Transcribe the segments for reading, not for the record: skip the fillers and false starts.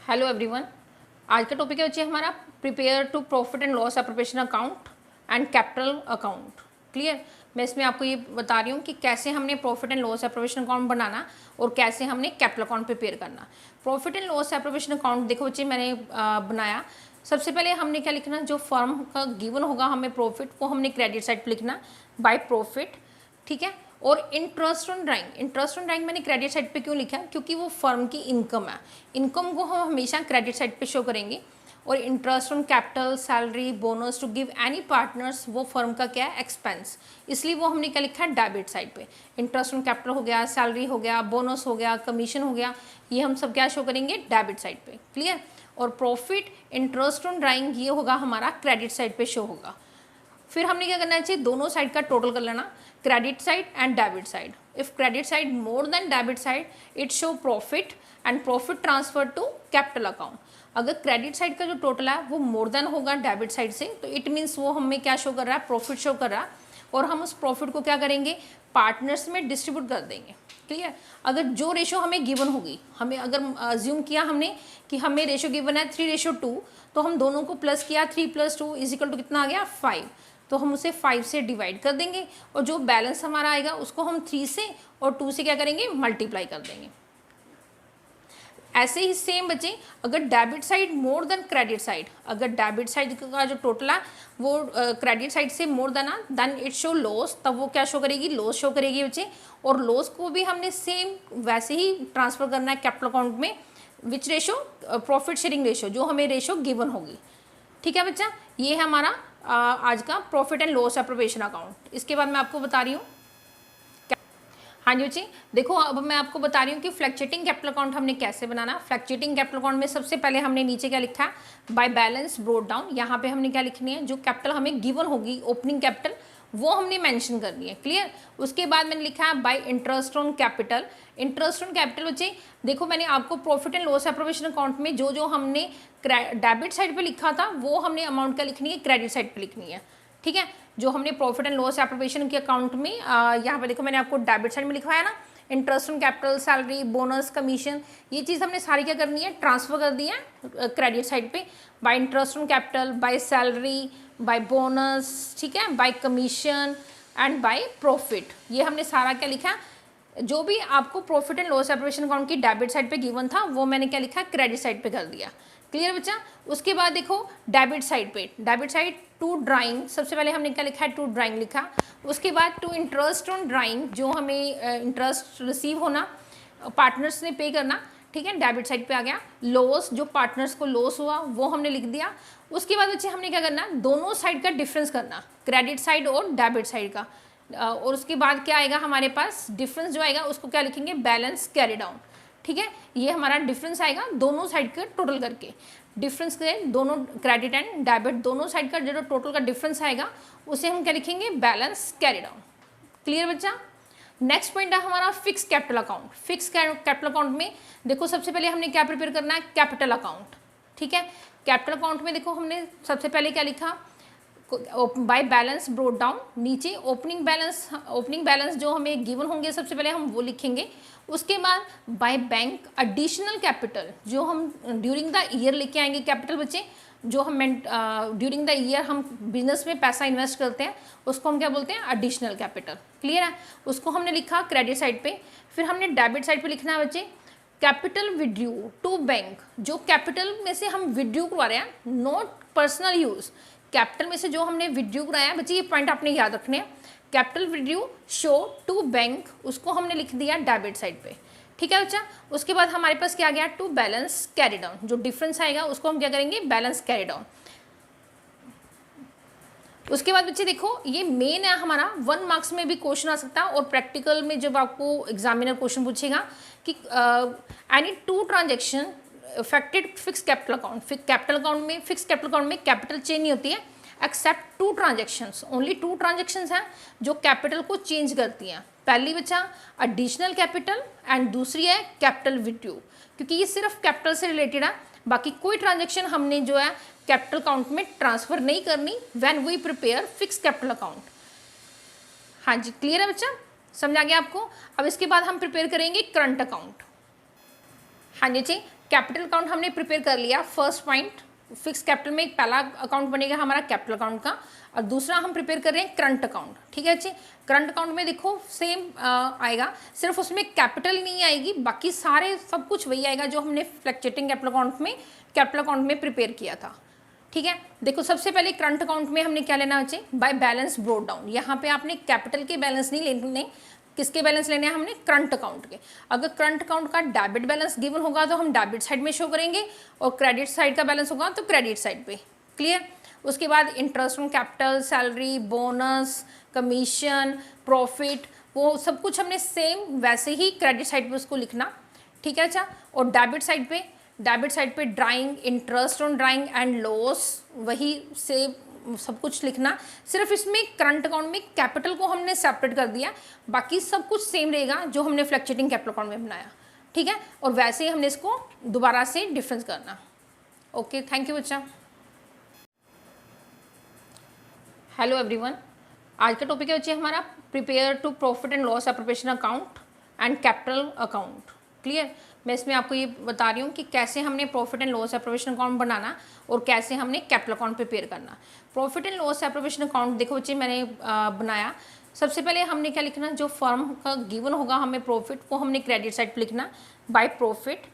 Hello everyone. आज का topic है बच्चे हमारा prepare to profit and loss appropriation account and capital account. Clear. मैं इसमें आपको ये बता रही हूँ कि कैसे हमने profit and loss appropriation account बनाना और कैसे हमने कैपिटल अकाउंट प्रिपेयर करना। Profit and loss appropriation account देखो बच्चे मैंने बनाया। सबसे पहले हमने क्या लिखना, जो फर्म का गिवन होगा हमें प्रॉफिट, वो हमने क्रेडिट साइड पर लिखना बाय प्रॉफिट। ठीक है। और इंटरेस्ट ऑन ड्राइंग मैंने क्रेडिट साइड पे क्यों लिखा, क्योंकि वो फर्म की इनकम है। इनकम को हम हमेशा क्रेडिट साइड पे शो करेंगे। और interest on capital, salary, bonus to give any partners, वो फर्म का क्या है, एक्सपेंस, इसलिए वो हमने क्या लिखा है, डेबिट साइड पे। इंटरेस्ट ऑन कैपिटल हो गया, सैलरी हो गया, बोनस हो गया, कमीशन हो गया, ये हम सब क्या शो करेंगे, डेबिट साइड पे। क्लियर। और प्रॉफिट, इंटरेस्ट ऑन ड्राइंग, ये होगा हमारा क्रेडिट साइड पे शो होगा। फिर हमने क्या करना चाहिए, दोनों साइड का टोटल कर लेना, credit side and debit side. If credit side more than debit side it show profit and profit transfer to capital account. अगर क्रेडिट साइड का जो टोटल है वो मोर देन होगा डेबिट साइड से, तो इट मीन्स वो हमें क्या शो कर रहा है, प्रॉफिट शो कर रहा है। और हम उस प्रॉफिट को क्या करेंगे, पार्टनर्स में डिस्ट्रीब्यूट कर देंगे। क्लियर। अगर जो रेशो हमें गिवन होगी, हमें अगर अज्यूम किया हमने कि हमें रेशो गिवन है 3:2, तो हम दोनों को प्लस किया, 3 + 2 = कितना आ गया, 5। तो हम उसे 5 से डिवाइड कर देंगे और जो बैलेंस हमारा आएगा उसको हम 3 से और 2 से क्या करेंगे, मल्टीप्लाई कर देंगे। ऐसे ही सेम बचे, अगर debit side more than credit side, अगर डेबिट साइड का जो टोटल है वो क्रेडिट साइड से मोर देन है, देन इट शो लॉस, तब वो क्या शो करेगी, लॉस शो करेगी बच्चे। और लॉस को भी हमने सेम वैसे ही ट्रांसफर करना है कैपिटल अकाउंट में, विच रेशो, प्रॉफिट शेयरिंग रेशो, जो हमें रेशो गिवन होगी। ठीक है बच्चा, ये है हमारा आज का profit and loss appropriation account. इसके बाद मैं आपको बता रही हूँ, हाँ जी बच्चे देखो, अब मैं आपको बता रही हूँ कि फ्लक्चुएटिंग कैपिटल अकाउंट हमने कैसे बनाना। फ्लक्चुएटिंग कैपिटल अकाउंट में सबसे पहले हमने नीचे क्या लिखा है, बाय बैलेंस ब्रोट डाउन। यहाँ पे हमने क्या लिखनी है, जो कैपिटल हमें गिवन होगी, ओपनिंग कैपिटल, वो हमने मेंशन करनी है। क्लियर। उसके बाद मैंने लिखा है bye interest on capital. Interest on capital बच्चे देखो, मैंने आपको profit and loss appropriation account में जो जो हमने डेबिट साइड पे लिखा था वो हमने अमाउंट क्या लिखनी है, क्रेडिट साइड पे लिखनी है। ठीक है। जो हमने प्रॉफिट एंड लॉस एप्रोप्रिएशन के अकाउंट में यहाँ पे देखो मैंने आपको डेबिट साइड में लिखवाया ना, interest on capital, salary, bonus, commission, ये चीज़ हमने सारी क्या करनी है, ट्रांसफर कर दी है क्रेडिट साइड पे, by interest on capital, by salary, by bonus, ठीक है, by commission and by profit. ये हमने सारा क्या लिखा है, जो भी आपको profit and loss appropriation account की डेबिट साइड पे गिवन था वो मैंने क्या लिखा, क्रेडिट साइड पे कर दिया। क्लियर बच्चा। उसके बाद देखो डेबिट साइड पे, डेबिट साइड टू ड्राइंग, सबसे पहले हमने क्या लिखा है, टू ड्राइंग लिखा। उसके बाद टू इंटरेस्ट ऑन ड्राइंग, जो हमें इंटरेस्ट रिसीव होना, पार्टनर्स ने पे करना। ठीक है, डेबिट साइड पे आ गया। लॉस, जो पार्टनर्स को लॉस हुआ वो हमने लिख दिया। उसके बाद बच्चे हमने क्या करना, दोनों साइड का डिफरेंस करना, क्रेडिट साइड और डेबिट साइड का। और उसके बाद क्या आएगा हमारे पास, डिफरेंस जो आएगा उसको क्या लिखेंगे, बैलेंस कैरी डाउन। ठीक है, ये हमारा डिफरेंस आएगा दोनों साइड का टोटल करके। डिफरेंस के दोनों क्रेडिट एंड डेबिट दोनों साइड का जो टोटल का डिफरेंस आएगा उसे हम क्या लिखेंगे, बैलेंस कैरी डाउन। क्लियर बच्चा। नेक्स्ट पॉइंट है हमारा fix capital account. Fix capital account में देखो सबसे पहले हमने क्या प्रिपेयर करना है, कैपिटल अकाउंट। ठीक है, कैपिटल अकाउंट में देखो हमने सबसे पहले क्या लिखा, बाय बैलेंस ब्रोट डाउन। नीचे ओपनिंग बैलेंस जो हमें गिवन होंगे सबसे पहले हम वो लिखेंगे। उसके बाद बाय बैंक एडिशनल कैपिटल, जो हम ड्यूरिंग द ईयर लेके आएंगे कैपिटल बच्चे, जो हम ड्यूरिंग द ईयर हम बिजनेस में पैसा इन्वेस्ट करते हैं उसको हम क्या बोलते हैं, एडिशनल कैपिटल। क्लियर है, उसको हमने लिखा क्रेडिट साइड पे। फिर हमने डेबिट साइड पे लिखना है बच्चे, कैपिटल विड्रू टू बैंक, जो कैपिटल में से हम विड्रू करवा रहे हैं, नॉट पर्सनल यूज़। कैपिटल में से जो हमने विड्रू कराया बच्चे, ये पॉइंट आपने याद रखने हैं, capital withdraw show to bank, उसको हमने लिख दिया डेबिट साइड पे। ठीक है बच्चा। उसके बाद हमारे पास क्या आ गया, टू बैलेंस कैरी डाउन, जो डिफरेंस आएगा उसको हम क्या करेंगे, बैलेंस कैरी डाउन। उसके बाद बच्चे देखो ये मेन है हमारा, 1 मार्क्स में भी क्वेश्चन आ सकता है और प्रैक्टिकल में जब आपको एग्जामिनर क्वेश्चन पूछेगा कि any two transaction affected fix capital account. Capital account में, फिक्स कैपिटल अकाउंट में कैपिटल चेंज नहीं होती है, एक्सेप्ट 2 ट्रांजेक्शन्स, ओनली 2 ट्रांजेक्शन्स हैं जो कैपिटल को चेंज करती हैं। पहली बच्चा एडिशनल कैपिटल एंड दूसरी है कैपिटल विड्रू, क्योंकि ये सिर्फ कैपिटल से रिलेटेड है, बाकी कोई ट्रांजेक्शन हमने जो है कैपिटल अकाउंट में ट्रांसफर नहीं करनी when we prepare fix capital account. हाँ जी, क्लियर है बच्चा, समझ आ गया आपको। अब इसके बाद हम प्रिपेयर करेंगे करंट अकाउंट। हाँ जी, कैपिटल अकाउंट हमने प्रिपेयर कर लिया। फर्स्ट पॉइंट, फिक्स कैपिटल में एक पहला अकाउंट बनेगा हमारा कैपिटल अकाउंट का, और दूसरा हम प्रिपेयर कर रहे हैं करंट अकाउंट। ठीक है जी, करंट अकाउंट में देखो सेम आएगा, सिर्फ उसमें कैपिटल नहीं आएगी, बाकी सारे सब कुछ वही आएगा जो हमने फ्लक्चुएटिंग कैपिटल अकाउंट में प्रिपेयर किया था। ठीक है, देखो सबसे पहले करंट अकाउंट में हमने क्या लेना चाहिए, बाय बैलेंस ब्रोट डाउन। यहाँ पे आपने कैपिटल के बैलेंस नहीं लेने, किसके बैलेंस लेने हैं हमने, करंट अकाउंट के। अगर करंट अकाउंट का डेबिट बैलेंस गिवन होगा तो हम डेबिट साइड में शो करेंगे, और क्रेडिट साइड का बैलेंस होगा तो क्रेडिट साइड पे। क्लियर। उसके बाद interest on capital, salary, bonus, commission, profit, वो सब कुछ हमने सेम वैसे ही क्रेडिट साइड पे उसको लिखना। ठीक है। अच्छा, और डेबिट साइड पे drawing, interest on drawing and loss, वही से सब कुछ लिखना। सिर्फ इसमें करंट अकाउंट में कैपिटल को हमने सेपरेट कर दिया, बाकी सब कुछ सेम रहेगा जो हमने फ्लक्चुएटिंग कैपिटल अकाउंट में बनाया। ठीक है, और वैसे ही हमने इसको दोबारा से डिफरेंस करना। ओके, थैंक यू बच्चा। हेलो एवरीवन, आज का टॉपिक है बच्चे हमारा prepare to profit and loss appropriation account and capital account. Clear. मैं इसमें आपको ये बता रही हूँ कि कैसे हमने profit and loss appropriation account बनाना और कैसे हमने कैपिटल अकाउंट प्रिपेयर करना। Profit and loss appropriation account देखो बच्चे मैंने बनाया। सबसे पहले हमने क्या लिखना, जो फर्म का गिवन होगा हमें प्रॉफिट, वो हमने क्रेडिट साइड पर लिखना बाय प्रॉफिट।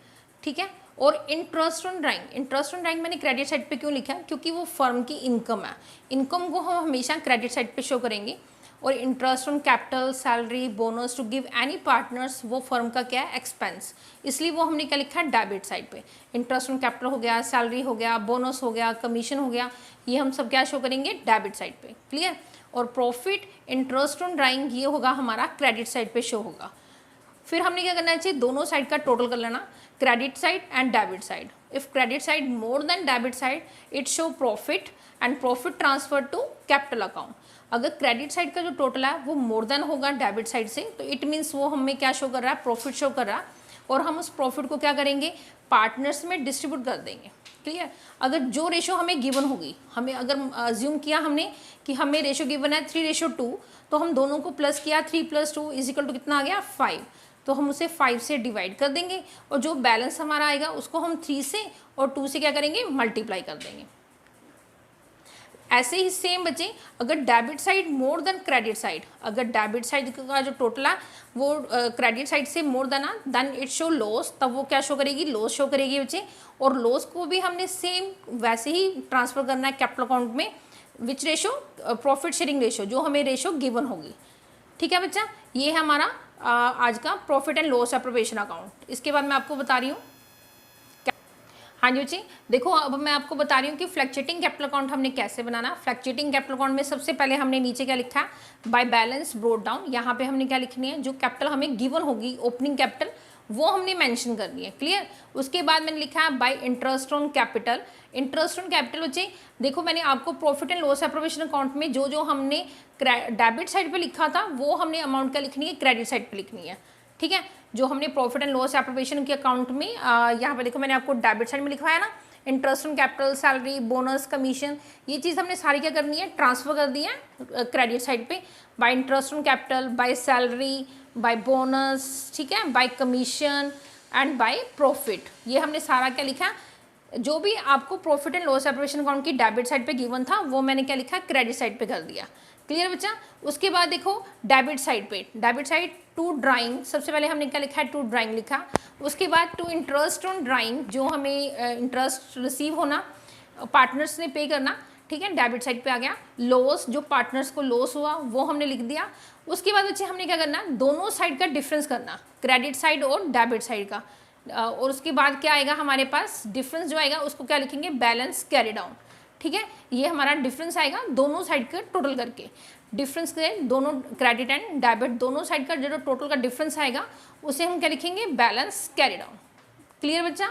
ठीक है, और इंटरेस्ट ऑन ड्राइंग मैंने क्रेडिट साइड पे क्यों लिखा, क्योंकि वो फर्म की इनकम है, इनकम को हम हमेशा क्रेडिट साइड पे शो करेंगे। और interest on capital, salary, bonus to give any partners, वो फर्म का क्या है, एक्सपेंस, इसलिए वो हमने क्या लिखा है, डेबिट साइड पे। इंटरेस्ट ऑन कैपिटल हो गया, सैलरी हो गया, बोनस हो गया, कमीशन हो गया, ये हम सब क्या शो करेंगे, डेबिट साइड पे। क्लियर। और प्रॉफिट, इंटरेस्ट ऑन ड्राइंग, ये होगा हमारा क्रेडिट साइड पे शो होगा। फिर हमने क्या करना चाहिए, दोनों साइड का टोटल कर लेना, credit side and debit side. If credit side more than debit side, it show profit and profit transfer to capital account. अगर क्रेडिट साइड का जो टोटल है वो मोर देन होगा डेबिट साइड से, तो इट मीन्स वो हमें क्या शो कर रहा है, प्रॉफिट शो कर रहा है, और हम उस प्रॉफिट को क्या करेंगे, पार्टनर्स में डिस्ट्रीब्यूट कर देंगे। क्लियर। अगर जो रेशो हमें गिवन होगी, हमें अगर अज्यूम किया हमने कि हमें रेशो गिवन है 3:2, तो हम दोनों को प्लस किया, 3 + 2 = कितना आ गया, 5, तो हम उसे 5 से डिवाइड कर देंगे, और जो बैलेंस हमारा आएगा उसको हम 3 से और 2 से क्या करेंगे, मल्टीप्लाई कर देंगे। ऐसे ही सेम बचे, अगर debit side more than credit side, अगर डेबिट साइड का जो टोटल है वो क्रेडिट साइड से more than then it show loss, तब वो क्या शो करेगी, लॉस शो करेगी बच्चे। और लॉस को भी हमने सेम वैसे ही ट्रांसफर करना है कैपिटल अकाउंट में, विच रेशो, प्रॉफिट शेयरिंग रेशो, जो हमें रेशो गिवन होगी। ठीक है बच्चा, ये है हमारा आज का profit and loss appropriation account. इसके बाद मैं आपको बता रही हूँ, हाँ जी बच्चे देखो, अब मैं आपको बता रही हूँ कि फ्लक्चुएटिंग कैपिटल अकाउंट हमने कैसे बनाना। फ्लक्चुएटिंग कैपिटल अकाउंट में सबसे पहले हमने नीचे क्या लिखा है, बाय बैलेंस ब्रोट डाउन। यहाँ पे हमने क्या लिखनी है, जो कैपिटल हमें गिवन होगी, ओपनिंग कैपिटल, वो हमने मेंशन करनी है। क्लियर। उसके बाद मैंने लिखा है bye interest on capital. Interest on capital बच्चे देखो, मैंने आपको profit and loss appropriation account में जो जो हमने डेबिट साइड पे लिखा था, वो हमने अमाउंट क्या लिखनी है, क्रेडिट साइड पे लिखनी है। ठीक है, जो हमने प्रॉफिट एंड लॉस एप्रोप्रिएशन के अकाउंट में यहाँ पे देखो मैंने आपको डेबिट साइड में लिखवाया ना, interest on capital, salary, bonus, commission, ये चीज़ हमने सारी क्या करनी है, ट्रांसफर कर दी है क्रेडिट साइड पे, by interest on capital, by salary, by bonus, ठीक है, by commission and by profit. ये हमने सारा क्या लिखा है, जो भी आपको profit and loss appropriation account की डेबिट साइड पे गिवन था, वो मैंने क्या लिखा, क्रेडिट साइड पे कर दिया। क्लियर बच्चा। उसके बाद देखो डेबिट साइड टू ड्राइंग, सबसे पहले हमने क्या लिखा है, टू ड्राइंग लिखा। उसके बाद टू इंटरेस्ट ऑन ड्राइंग, जो हमें इंटरेस्ट रिसीव होना, पार्टनर्स ने पे करना, ठीक है, डेबिट साइड पे आ गया। लॉस, जो पार्टनर्स को लॉस हुआ, वो हमने लिख दिया। उसके बाद बच्चे हमने क्या करना, दोनों साइड का डिफरेंस करना, क्रेडिट साइड और डेबिट साइड का। और उसके बाद क्या आएगा हमारे पास, डिफरेंस जो आएगा उसको क्या लिखेंगे, बैलेंस कैरी डाउन। ठीक है, ये हमारा डिफरेंस आएगा दोनों साइड का टोटल करके। डिफरेंस के दोनों क्रेडिट एंड डेबिट दोनों साइड का जो टोटल का डिफरेंस आएगा, उसे हम क्या लिखेंगे, बैलेंस कैरी डाउन। क्लियर बच्चा।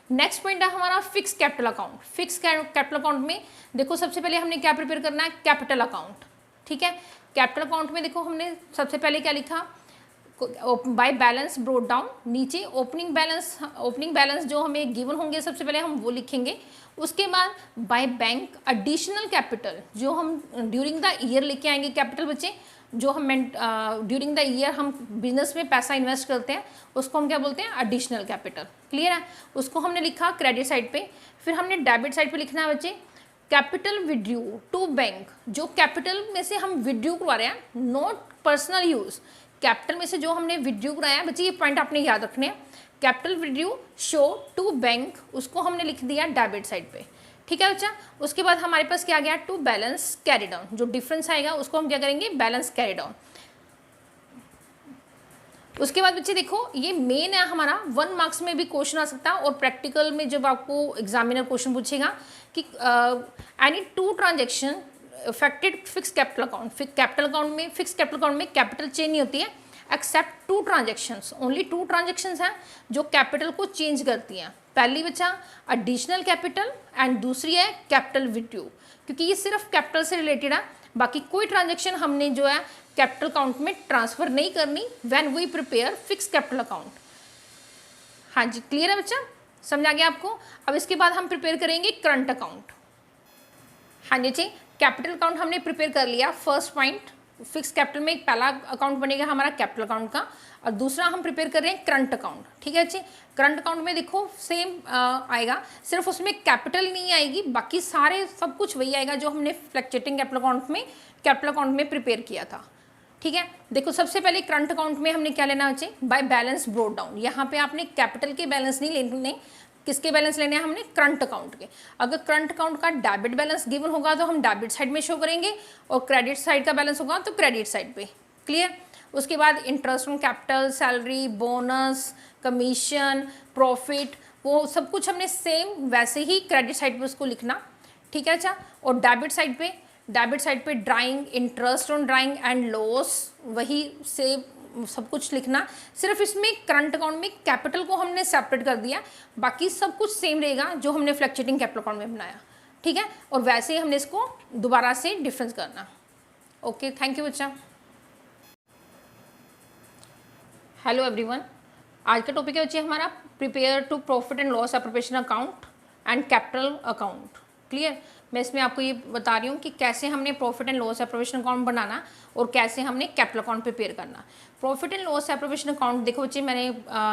नेक्स्ट पॉइंट है हमारा fix capital account. Fix capital account में देखो सबसे पहले हमने क्या प्रिपेयर करना है, कैपिटल अकाउंट। ठीक है, कैपिटल अकाउंट में देखो हमने सबसे पहले क्या लिखा, बाय बैलेंस ब्रोट डाउन। नीचे ओपनिंग बैलेंस जो हमें गिवन होंगे सबसे पहले हम वो लिखेंगे। उसके बाद बाय बैंक एडिशनल कैपिटल, जो हम ड्यूरिंग द ईयर लेके आएंगे कैपिटल बच्चे, जो हम ड्यूरिंग द ईयर हम बिजनेस में पैसा इन्वेस्ट करते हैं उसको हम क्या बोलते हैं, एडिशनल कैपिटल। क्लियर है, उसको हमने लिखा क्रेडिट साइड पे। फिर हमने डेबिट साइड पे लिखना है बच्चे कैपिटल विड्रू टू बैंक, जो कैपिटल में से हम विड्रू करवा रहे हैं, नॉट पर्सनल यूज। कैपिटल में से जो हमने विड्रू कराया है बच्चे, ये पॉइंट आपने याद रखने हैं, capital withdraw show to bank, उसको हमने लिख दिया डेबिट साइड पे। ठीक है बच्चा, उसके बाद हमारे पास क्या आ गया, टू बैलेंस कैरी डाउन, जो डिफरेंस आएगा उसको हम क्या करेंगे, बैलेंस कैरी डाउन। उसके बाद बच्चे देखो ये मेन है हमारा, 1 मार्क्स में भी क्वेश्चन आ सकता है और प्रैक्टिकल में जब आपको एग्जामिनर क्वेश्चन पूछेगा कि any two transaction affected fix capital account, capital account में, फिक्स कैपिटल अकाउंट में कैपिटल चेंज नहीं होती है एक्सेप्ट 2 ट्रांजेक्शन्स, ओनली 2 ट्रांजेक्शन्स हैं जो कैपिटल को चेंज करती हैं। पहली बच्चा एडिशनल कैपिटल एंड दूसरी है कैपिटल विड्रू, क्योंकि ये सिर्फ कैपिटल से रिलेटेड है, बाकी कोई ट्रांजेक्शन हमने जो है कैपिटल अकाउंट में ट्रांसफर नहीं करनी when we prepare fix capital account. हाँ जी, क्लियर है बच्चा, समझ आ गया आपको। अब इसके बाद हम प्रिपेयर करेंगे करंट अकाउंट। हाँ जी, कैपिटल अकाउंट हमने प्रिपेयर कर लिया। फर्स्ट पॉइंट, फिक्स कैपिटल में एक पहला अकाउंट बनेगा हमारा कैपिटल अकाउंट का, और दूसरा हम प्रिपेयर कर रहे हैं करंट अकाउंट। ठीक है अच्छी, करंट अकाउंट में देखो सेम आएगा, सिर्फ उसमें कैपिटल नहीं आएगी, बाकी सारे सब कुछ वही आएगा जो हमने फ्लक्चुएटिंग कैपिटल अकाउंट में प्रिपेयर किया था। ठीक है, देखो सबसे पहले करंट अकाउंट में हमने क्या लेना बच्चे, बाय बैलेंस ब्रोट डाउन। यहाँ पे आपने कैपिटल के बैलेंस नहीं लेने, किसके बैलेंस लेने हैं हमने, करंट अकाउंट के। अगर करंट अकाउंट का डेबिट बैलेंस गिवन होगा तो हम डेबिट साइड में शो करेंगे, और क्रेडिट साइड का बैलेंस होगा तो क्रेडिट साइड पे। क्लियर, उसके बाद interest on capital, salary, bonus, commission, profit, वो सब कुछ हमने सेम वैसे ही क्रेडिट साइड पे उसको लिखना। ठीक है अच्छा, और डेबिट साइड पे drawing, interest on drawing and loss, वही से सब कुछ लिखना। सिर्फ इसमें करंट अकाउंट में कैपिटल को हमने सेपरेट कर दिया, बाकी सब कुछ सेम रहेगा जो हमने फ्लक्चुएटिंग कैपिटल अकाउंट में बनाया। ठीक है, और वैसे ही हमने इसको दोबारा से डिफरेंस करना। ओके, थैंक यू बच्चा। हेलो एवरीवन, आज का टॉपिक है बच्चे हमारा prepare to profit and loss appropriation account and capital account. Clear, मैं इसमें आपको ये बता रही हूँ कि कैसे हमने profit and loss appropriation account बनाना और कैसे हमने कैपिटल अकाउंट प्रिपेयर करना। Profit and loss appropriation account देखो बच्चे मैंने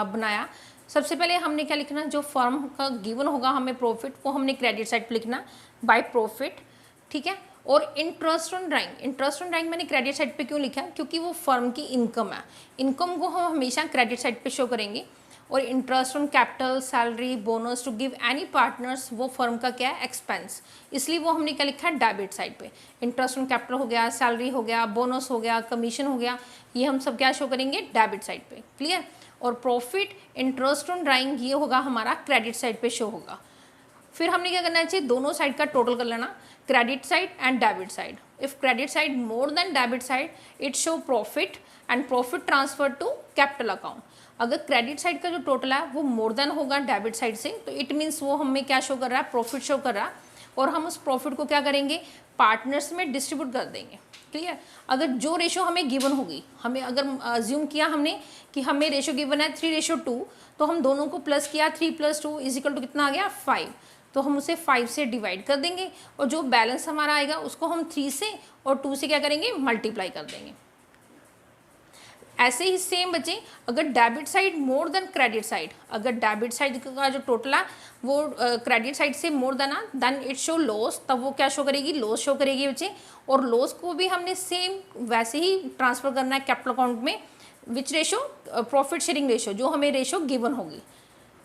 बनाया। सबसे पहले हमने क्या लिखना, जो फर्म का गिवन होगा हमें प्रॉफिट, वो हमने क्रेडिट साइड पर लिखना बाय प्रॉफिट। ठीक है, और इंटरेस्ट ऑन ड्राइंग मैंने क्रेडिट साइड पे क्यों लिखा, क्योंकि वो फर्म की इनकम है, इनकम को हम हमेशा क्रेडिट साइड पे शो करेंगे। और interest on capital, salary, bonus to give any partners, वो फर्म का क्या है, एक्सपेंस, इसलिए वो हमने क्या लिखा है, डेबिट साइड पे। इंटरेस्ट ऑन कैपिटल हो गया, सैलरी हो गया, बोनस हो गया, कमीशन हो गया, ये हम सब क्या शो करेंगे, डेबिट साइड पे। क्लियर, और प्रॉफिट, इंटरेस्ट ऑन ड्राइंग, ये होगा हमारा क्रेडिट साइड पे शो होगा। फिर हमने क्या करना चाहिए, दोनों साइड का टोटल कर लेना, credit side and debit side. If credit side more than debit side it show profit and profit transfer to capital account. अगर क्रेडिट साइड का जो टोटल है वो मोर देन होगा डेबिट साइड से, तो इट मीन्स वो हमें क्या शो कर रहा है, प्रॉफिट शो कर रहा है, और हम उस प्रॉफिट को क्या करेंगे, पार्टनर्स में डिस्ट्रीब्यूट कर देंगे। क्लियर, अगर जो रेशो हमें गिवन होगी, हमें अगर अज्यूम किया हमने कि हमें रेशो गिवन है 3:2, तो हम दोनों को प्लस किया, 3 + 2 = कितना आ गया, 5, तो हम उसे 5 से डिवाइड कर देंगे, और जो बैलेंस हमारा आएगा उसको हम 3 से और 2 से क्या करेंगे, मल्टीप्लाई कर देंगे। ऐसे ही सेम बचे, अगर debit side more than credit side, अगर डेबिट साइड का जो टोटल है वो क्रेडिट साइड से more than then it show loss, तब वो क्या शो करेगी, लॉस शो करेगी बच्चे। और लॉस को भी हमने सेम वैसे ही ट्रांसफर करना है कैपिटल अकाउंट में, विच रेशो, प्रॉफिट शेयरिंग रेशो, जो हमें रेशो गिवन होगी।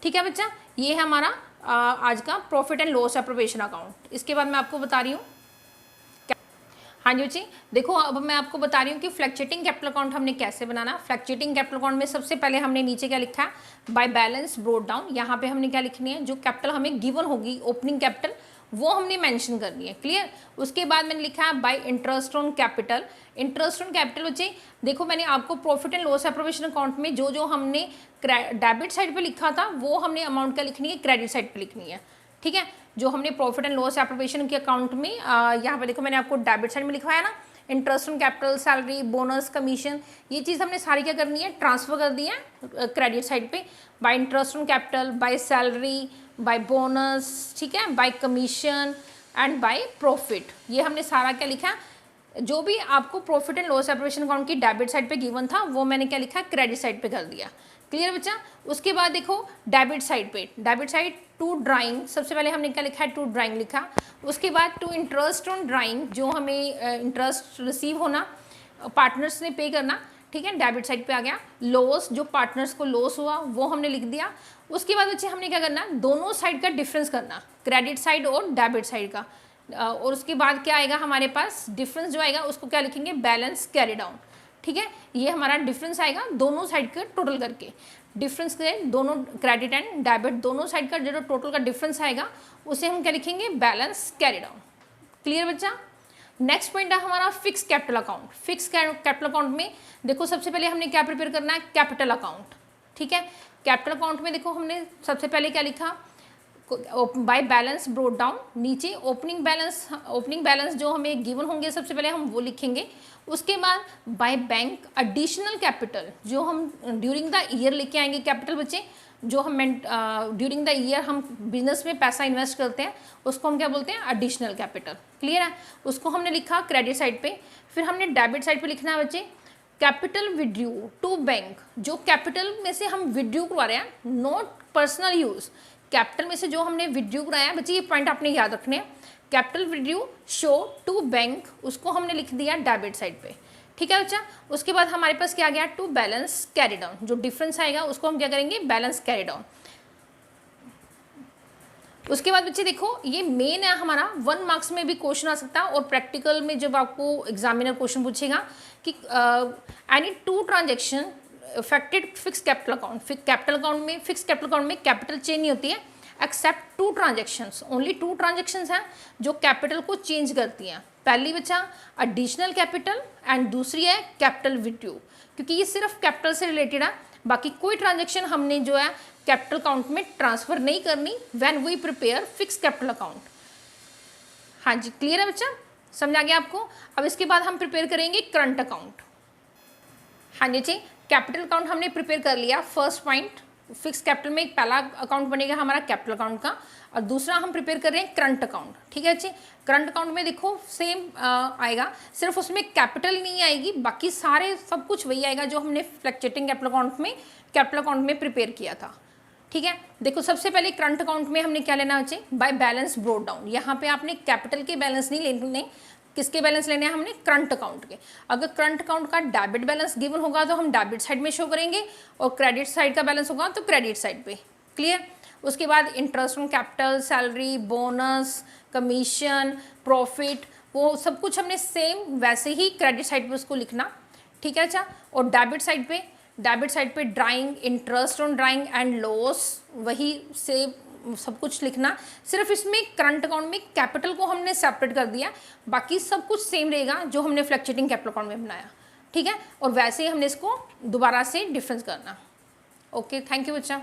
ठीक है बच्चा, ये है हमारा आज का profit and loss appropriation account. इसके बाद मैं आपको बता रही हूँ, हाँ जी बच्चे देखो, अब मैं आपको बता रही हूँ कि फ्लक्चुएटिंग कैपिटल अकाउंट हमने कैसे बनाना। फ्लक्चुएटिंग कैपिटल अकाउंट में सबसे पहले हमने नीचे क्या लिखा है, बाय बैलेंस ब्रोट डाउन। यहाँ पे हमने क्या लिखनी है, जो कैपिटल हमें गिवन होगी, ओपनिंग कैपिटल, वो हमने मेंशन करनी है। क्लियर, उसके बाद मैंने लिखा है bye interest on capital. Interest on capital बच्चे देखो, मैंने आपको profit and loss appropriation account में जो जो हमने डेबिट साइड पे लिखा था वो हमने अमाउंट क्या लिखनी है, क्रेडिट साइड पे लिखनी है। ठीक है, जो हमने प्रॉफिट एंड लॉस एप्रोप्रिएशन के अकाउंट में यहाँ पे देखो मैंने आपको डेबिट साइड में लिखवाया ना, interest on capital, salary, bonus, commission, ये चीज़ हमने सारी क्या करनी है, ट्रांसफर कर दी है क्रेडिट साइड पे, by interest on capital, by salary, by bonus, ठीक है, by commission and by profit. ये हमने सारा क्या लिखा है, जो भी आपको profit and loss separation account की डेबिट साइड पे गिवन था वो मैंने क्या लिखा, क्रेडिट साइड पे कर दिया। क्लियर बच्चा। उसके बाद देखो डेबिट साइड पे, डेबिट साइड टू ड्राइंग, सबसे पहले हमने क्या लिखा है, टू ड्राइंग लिखा। उसके बाद टू इंटरेस्ट ऑन ड्राइंग, जो हमें इंटरेस्ट रिसीव होना, पार्टनर्स ने पे करना, ठीक है, डेबिट साइड पे आ गया। लॉस, जो पार्टनर्स को लॉस हुआ वो हमने लिख दिया। उसके बाद बच्चे हमने क्या करना, दोनों साइड का डिफरेंस करना, क्रेडिट साइड और डेबिट साइड का। और उसके बाद क्या आएगा हमारे पास, डिफरेंस जो आएगा उसको क्या लिखेंगे, बैलेंस कैरी डाउन। ठीक है, ये हमारा डिफरेंस आएगा दोनों साइड का टोटल करके। डिफरेंस के दोनों क्रेडिट एंड डेबिट दोनों साइड का जो टोटल का डिफरेंस आएगा उसे हम क्या लिखेंगे, बैलेंस कैरी डाउन। क्लियर बच्चा। नेक्स्ट पॉइंट है हमारा fix capital account. Fix capital account में देखो सबसे पहले हमने क्या प्रिपेयर करना है, कैपिटल अकाउंट। ठीक है, कैपिटल अकाउंट में देखो हमने सबसे पहले क्या लिखा, बाय बैलेंस ब्रोट डाउन, नीचे ओपनिंग बैलेंस जो हमें गिवन होंगे सबसे पहले हम वो लिखेंगे। उसके बाद बाय बैंक एडिशनल कैपिटल, जो हम ड्यूरिंग द ईयर लेके आएंगे कैपिटल बच्चे, जो हम ड्यूरिंग द ईयर हम बिजनेस में पैसा इन्वेस्ट करते हैं उसको हम क्या बोलते हैं, एडिशनल कैपिटल। क्लियर है, उसको हमने लिखा क्रेडिट साइड पे। फिर हमने डेबिट साइड पे लिखना है बच्चे, कैपिटल विड्रू टू बैंक, जो कैपिटल में से हम विड्रू करवा रहे हैं, नॉट पर्सनल यूज़। कैपिटल में से जो हमने विड्रू कराया बच्चे, ये पॉइंट आपने याद रखने हैं, capital withdraw show to bank, उसको हमने लिख दिया डेबिट साइड पे। ठीक है बच्चा। उसके बाद हमारे पास क्या आ गया, टू बैलेंस कैरी डाउन, जो डिफरेंस आएगा उसको हम क्या करेंगे, बैलेंस कैरी डाउन। उसके बाद बच्चे देखो ये मेन है हमारा, 1 मार्क्स में भी क्वेश्चन आ सकता है और प्रैक्टिकल में जब आपको एग्जामिनर क्वेश्चन पूछेगा कि any two transaction affected fix capital account. Capital account में, फिक्स कैपिटल अकाउंट में कैपिटल चेंज नहीं होती है एक्सेप्ट 2 ट्रांजेक्शन्स, ओनली 2 ट्रांजेक्शन्स हैं जो कैपिटल को चेंज करती हैं। पहली बच्चा एडिशनल कैपिटल एंड दूसरी है कैपिटल विड्रू, क्योंकि ये सिर्फ कैपिटल से रिलेटेड है, बाकी कोई ट्रांजेक्शन हमने जो है कैपिटल अकाउंट में ट्रांसफर नहीं करनी when we prepare fix capital account. हाँ जी, क्लियर है बच्चा, समझ आ गया आपको। अब इसके बाद हम प्रिपेयर करेंगे करंट अकाउंट। हाँ जी, कैपिटल अकाउंट हमने प्रिपेयर कर लिया। फर्स्ट पॉइंट, फिक्स कैपिटल में एक पहला अकाउंट बनेगा हमारा कैपिटल अकाउंट का, और दूसरा हम प्रिपेयर कर रहे हैं करंट अकाउंट। ठीक है अच्छी, करंट अकाउंट में देखो सेम आएगा, सिर्फ उसमें कैपिटल नहीं आएगी, बाकी सारे सब कुछ वही आएगा जो हमने फ्लक्चुएटिंग कैपिटल अकाउंट में प्रिपेयर किया था। ठीक है, देखो सबसे पहले करंट अकाउंट में हमने क्या लेना बच्चे, बाय बैलेंस ब्रोट डाउन। यहाँ पे आपने कैपिटल के बैलेंस नहीं लेने, किसके बैलेंस लेने हैं हमने, करंट अकाउंट के। अगर करंट अकाउंट का डेबिट बैलेंस गिवन होगा तो हम डेबिट साइड में शो करेंगे, और क्रेडिट साइड का बैलेंस होगा तो क्रेडिट साइड पे। क्लियर। उसके बाद interest on capital, salary, bonus, commission, profit, वो सब कुछ हमने सेम वैसे ही क्रेडिट साइड पे उसको लिखना। ठीक है अच्छा। और डेबिट साइड पे drawing, interest on drawing and loss, वही से सब कुछ लिखना। सिर्फ इसमें करंट अकाउंट में कैपिटल को हमने सेपरेट कर दिया, बाकी सब कुछ सेम रहेगा जो हमने फ्लक्चुएटिंग कैपिटल अकाउंट में बनाया। ठीक है, और वैसे ही हमने इसको दोबारा से डिफरेंस करना। ओके, थैंक यू बच्चा।